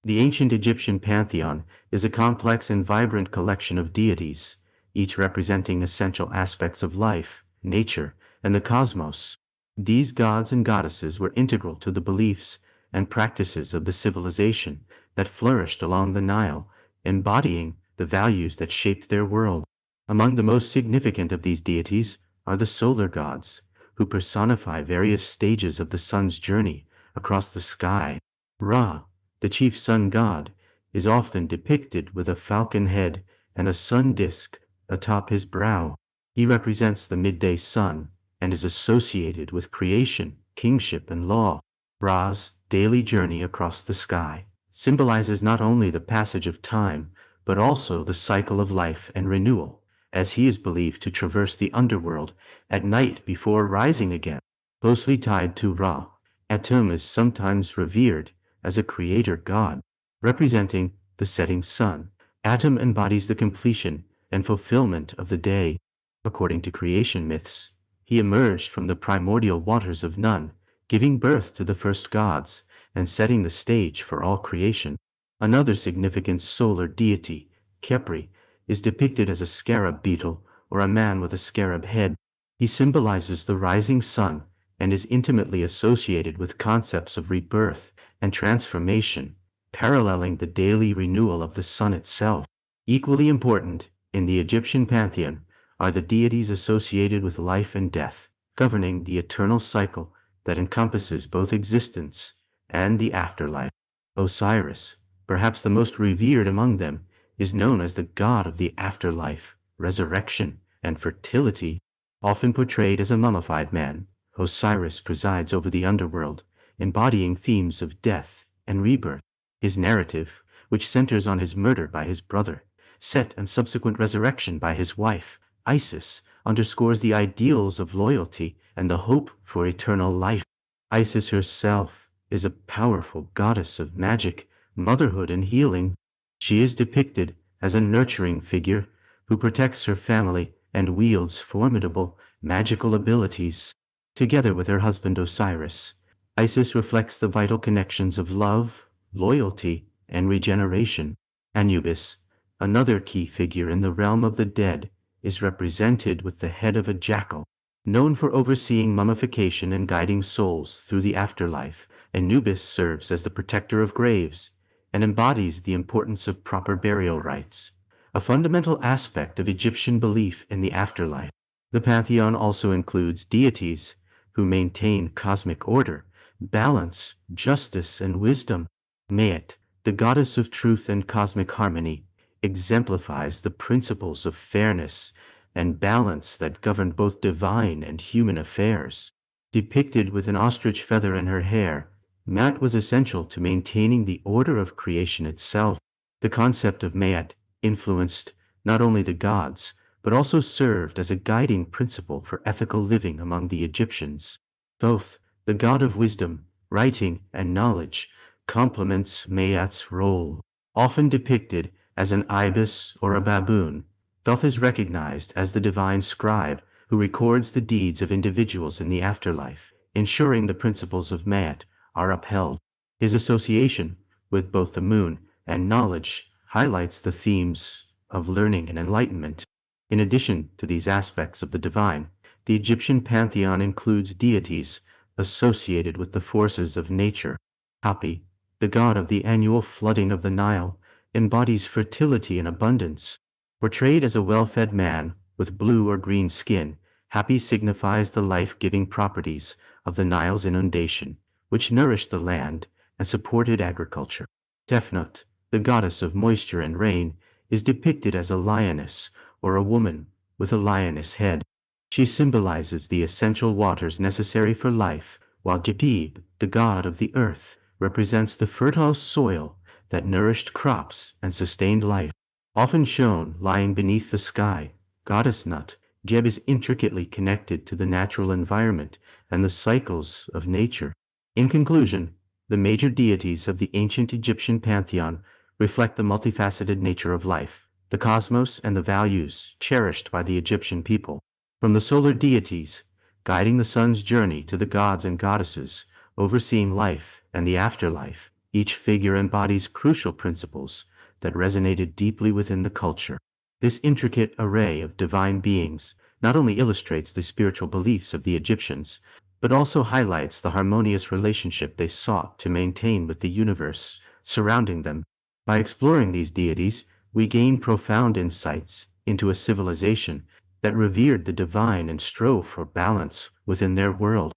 The ancient Egyptian pantheon is a complex and vibrant collection of deities, each representing essential aspects of life, nature, and the cosmos. These gods and goddesses were integral to the beliefs and practices of the civilization that flourished along the Nile, embodying the values that shaped their world. Among the most significant of these deities are the solar gods, who personify various stages of the sun's journey across the sky. Ra, the chief sun god, is often depicted with a falcon head and a sun disk atop his brow. He represents the midday sun and is associated with creation, kingship, and law. Ra's daily journey across the sky symbolizes not only the passage of time, but also the cycle of life and renewal, as he is believed to traverse the underworld at night before rising again. Closely tied to Ra, Atum is sometimes revered as a creator god, representing the setting sun. Atum embodies the completion and fulfillment of the day. According to creation myths, he emerged from the primordial waters of Nun, giving birth to the first gods and setting the stage for all creation. Another significant solar deity, Khepri, is depicted as a scarab beetle or a man with a scarab head. He symbolizes the rising sun and is intimately associated with concepts of rebirth and transformation, paralleling the daily renewal of the sun itself. Equally important in the Egyptian pantheon are the deities associated with life and death, governing the eternal cycle that encompasses both existence and the afterlife. Osiris, perhaps the most revered among them, is known as the god of the afterlife, resurrection, and fertility. Often portrayed as a mummified man, Osiris presides over the underworld, embodying themes of death and rebirth. His narrative, which centers on his murder by his brother, Set, and subsequent resurrection by his wife, Isis, underscores the ideals of loyalty and the hope for eternal life. Isis herself is a powerful goddess of magic, motherhood, and healing. She is depicted as a nurturing figure who protects her family and wields formidable magical abilities. Together with her husband Osiris, Isis reflects the vital connections of love, loyalty, and regeneration. Anubis, another key figure in the realm of the dead, is represented with the head of a jackal. Known for overseeing mummification and guiding souls through the afterlife, Anubis serves as the protector of graves and embodies the importance of proper burial rites, a fundamental aspect of Egyptian belief in the afterlife. The pantheon also includes deities who maintain cosmic order, balance, justice, and wisdom. Maat, the goddess of truth and cosmic harmony, exemplifies the principles of fairness and balance that govern both divine and human affairs. Depicted with an ostrich feather in her hair, Maat was essential to maintaining the order of creation itself. The concept of Maat influenced not only the gods, but also served as a guiding principle for ethical living among the Egyptians. Thoth, the god of wisdom, writing, and knowledge, complements Maat's role. Often depicted as an ibis or a baboon, Thoth is recognized as the divine scribe who records the deeds of individuals in the afterlife, ensuring the principles of Maat are upheld. His association with both the moon and knowledge highlights the themes of learning and enlightenment. In addition to these aspects of the divine, the Egyptian pantheon includes deities associated with the forces of nature. Hapi, the god of the annual flooding of the Nile, embodies fertility and abundance. Portrayed as a well-fed man with blue or green skin, Hapi signifies the life-giving properties of the Nile's inundation, which nourished the land and supported agriculture. Tefnut, the goddess of moisture and rain, is depicted as a lioness or a woman with a lioness head. She symbolizes the essential waters necessary for life, while Jepib, the god of the earth, represents the fertile soil that nourished crops and sustained life. Often shown lying beneath the sky, goddess Nut, Geb is intricately connected to the natural environment and the cycles of nature. In conclusion, the major deities of the ancient Egyptian pantheon reflect the multifaceted nature of life, the cosmos, and the values cherished by the Egyptian people. From the solar deities, guiding the sun's journey, to the gods and goddesses, overseeing life and the afterlife, Each figure embodies crucial principles that resonated deeply within the culture. This intricate array of divine beings not only illustrates the spiritual beliefs of the Egyptians, but also highlights the harmonious relationship they sought to maintain with the universe surrounding them. By exploring these deities, we gain profound insights into a civilization that revered the divine and strove for balance within their world.